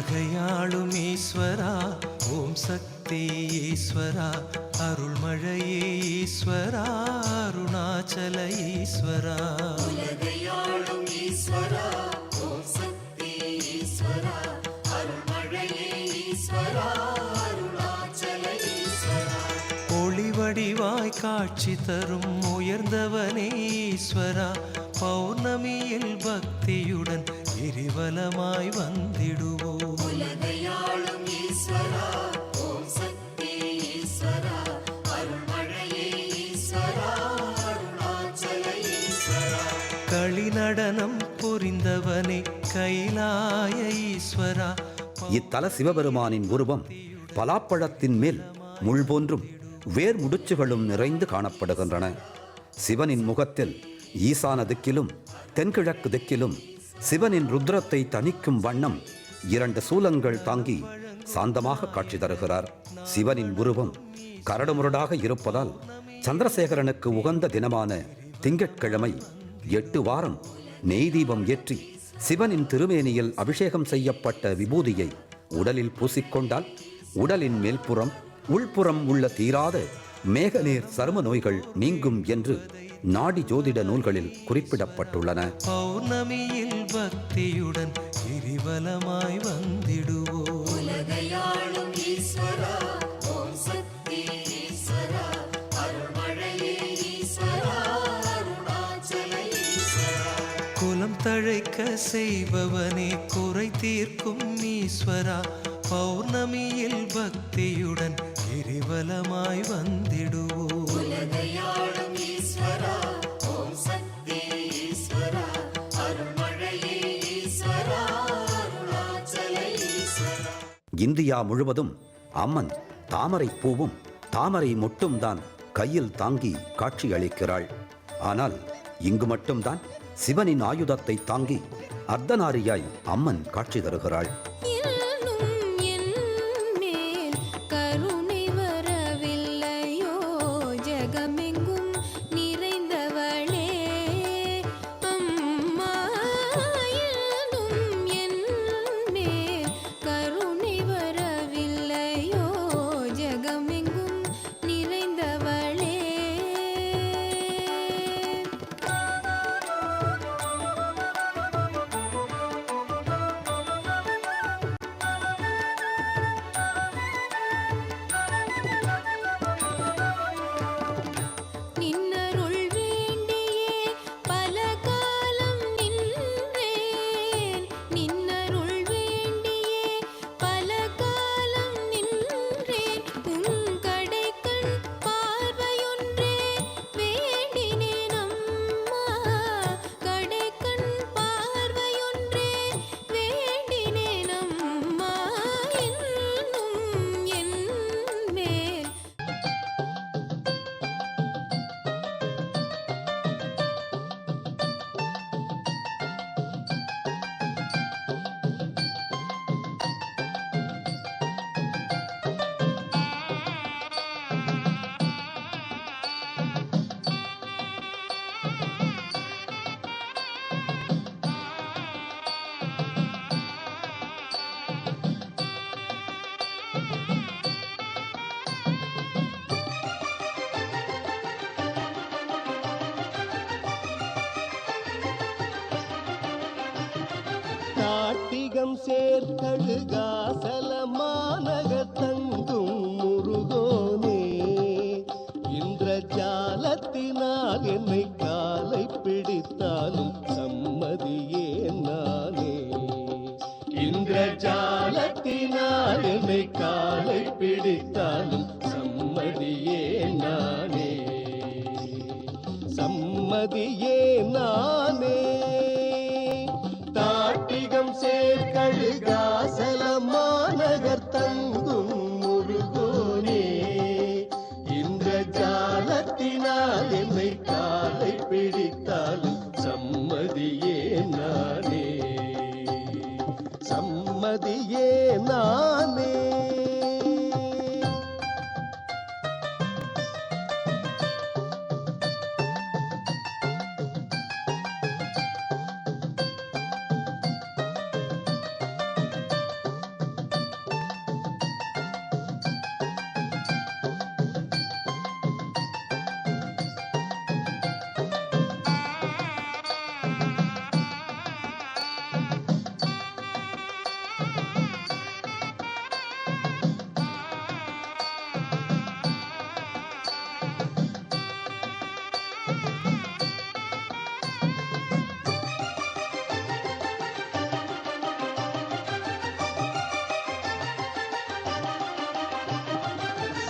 உலகையாளும் ஈஸ்வரா ஓம் சக்தி ஈஸ்வரா அருள்மழையே ஈஸ்வரா அருணாச்சல ஈஸ்வரா உலகையாளும் ஈஸ்வரா ஓம் சக்தி ஈஸ்வரா அருள்மழையே ஈஸ்வரா அருணாச்சல ஈஸ்வரா ஒளிவடிவாய் காட்சி தரும் உயர்ந்தவனே ஈஸ்வரா பௌர்ணமியில் பக்தியுடன் கிரிவலமாய் வந்திடுவோம் உலகையாளும் ஈஸ்வரா ஓம் சக்தி ஈஸ்வரா அருள்மழையே ஈஸ்வரா அருணாச்சல ஈஸ்வரா களிநடனம் புரிந்தவனே கைலாய ஈஸ்வரா இத்தல சிவபெருமானின் உருவம் பலாப்பழத்தின் மேல் முள் போன்றும் வேர் முடிச்சுகளும் நிறைந்து காணப்படுகின்றன. சிவனின் முகத்தில் ஈசான திக்கிலும் தென்கிழக்கு திக்கிலும் சிவனின் ருத்ரத்தை தணிக்கும் வண்ணம் 2 சூலங்கள் தாங்கி சாந்தமாக காட்சி தருகிறார். சிவனின் உருவம் கரடுமுரடாக இருப்பதால் சந்திரசேகரனுக்கு உகந்த தினமான திங்கட்கிழமை 8 வாரம் நெய் தீபம் ஏற்றி சிவனின் திருமேனியில் அபிஷேகம் செய்யப்பட்ட விபூதியை உடலில் பூசிக்கொண்டால் உடலின் மேல்புறம் உள்புறம் உள்ள தீராத மேகநீர் சரும நோய்கள் நீங்கும் என்று நாடி ஜோதிட நூல்களில் குறிப்பிடப்பட்டுள்ளன. பௌர்ணமியில் பக்தியுடன் கிரிவலமாய் வந்திடுவோம் உலகையாளும் ஈஸ்வரா ஓம் சக்தி ஈஸ்வரா அருள்மழையே ஈஸ்வரா அருணாச்சல ஈஸ்வரா குலம் தழைக்க செய்பவனே குறை தீர்க்கும் ஈஸ்வரா பௌர்ணமியில் பக்தியுடன் கிரிவலமாய் வந்திடுவோம் உலகையாளும் ஈஸ்வரா ஓம் சக்தி ஈஸ்வரா அருள்மழையே ஈஸ்வரா அருணாச்சல ஈஸ்வரா இந்தியா முழுவதும் அம்மன் தாமரை பூவும் தாமரை மொட்டும் தான் கையில் தாங்கி காட்சி அளிக்கிறாள். ஆனால் இங்கு மட்டும்தான் சிவனின் ஆயுதத்தை தாங்கி அர்த்தநாரியாய் அம்மன் காட்சி தருகிறாள். நாட்டிகம் சேர்கழுகாசல மாநகர் தங்கும் முருகோனே இந்திரஜாலத்தினால் என்னை காலை பிடித்தாலும் சம்மதியே நானே இந்திரஜாலத்தினால் என்னை காலை பிடித்தாலும் சம்மதியே நானே சம்மதியே நானே தாட்டிகம் சேர்கழுகாசல மாநகர் தங்கும் முருகோனே இந்திரஜாலத்தினால் என்னை காலை பிடித்தாலும் சம்மதியே நானே சம்மதியே நானே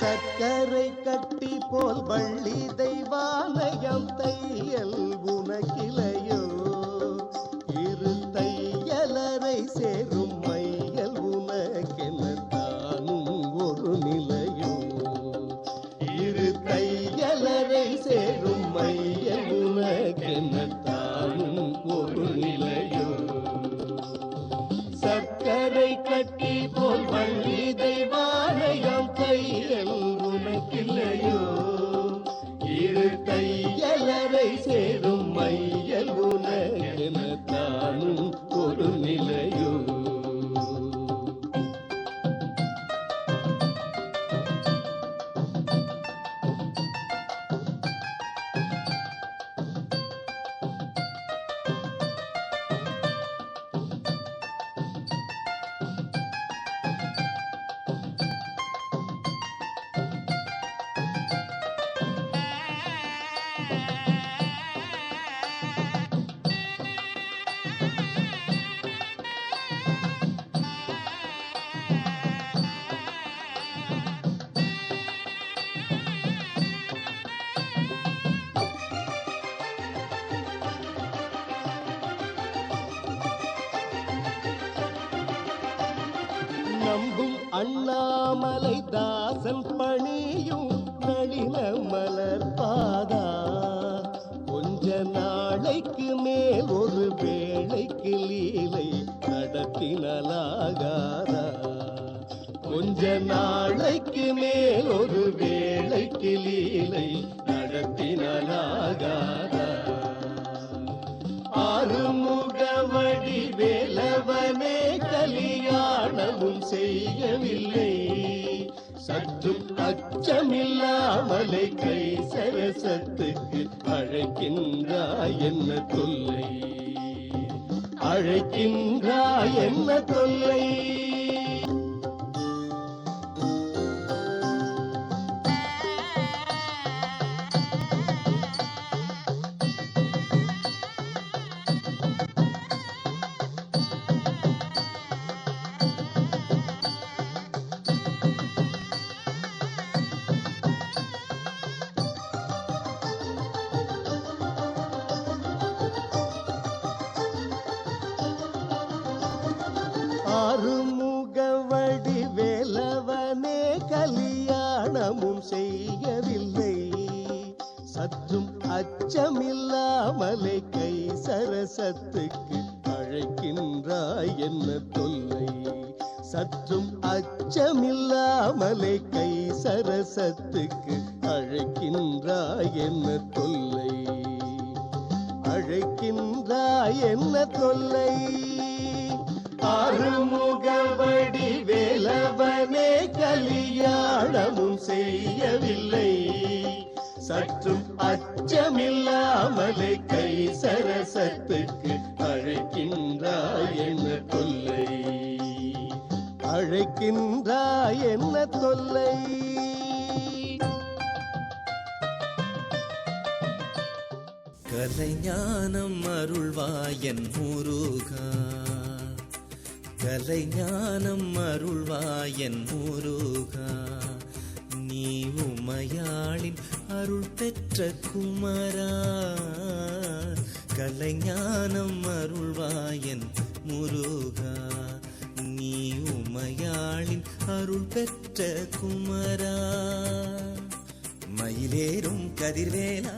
சக்கரை கட்டி போல் வள்ளி தெய்வாலயம் தையல் உனக்கிலையோ இரு தையலரை சேரும் மையல் உனக்கென தானும் ஒரு நிலையோ இரு தையலரை சேரும் மையல் உனக்கென தானும் ஒரு நிலையோ சக்கரை கட்டி போல் வள்ளி தெய்வாலயம் தையல் உனக்கில்லையோ இரு தையலரை சேரும் மையல் உனக்கென தானும் ஒரு நிலையோ நம்பும் அண்ணாமலை தாசன் பணியும் நளின மலர் பாதா கொஞ்ச நாளைக்கு மேல் ஒரு வேளைக்கு லீலை நடத்தினலாகாதா கொஞ்ச நாளைக்கு மேல் ஒரு வேளைக்கு லீலை நடத்தினலாகாதா ஆறுமுகவடி வேலவனே கலியாணமும் செய்யவில்லை சற்றும் அச்சமில்லாமலை கை சரசத்துக்கு அழைக்கின்றாய் என்ன தொல்லை அழைக்கின்றாய் என்ன தொல்லை ஆறுமுகவடி வேலவனே கலியாணமும் செய்யவில்லை சற்றும் அச்சமில்லாமலை கை சரசத்துக்கு அழைக்கின்றாய் என்ன தொல்லை சற்றும் அச்சமில்லாமலை கை சரசத்துக்கு அழைக்கின்றாய் என்ன தொல்லை அழைக்கின்றாய் என்ன தொல்லை ஆறுமுகவடி வேலவனே கலியாணமும் செய்யவில்லை சற்றும் அச்சமில்லாமலை கை சரசத்துக்கு அழைக்கின்றாய் என்ன தொல்லை அழைக்கின்றாய் என்ன தொல்லை கலைஞானம் அருள்வாயன் முருகா கலைஞானம் அருள்வாயன் முருகா நீ உமையாளின் அருள் பெற்ற குமரா கலைஞானம் அருள்வாயன் முருகா நீ உமையாளின் அருள் பெற்ற குமரா மயிலேறும் கதிர்வேலா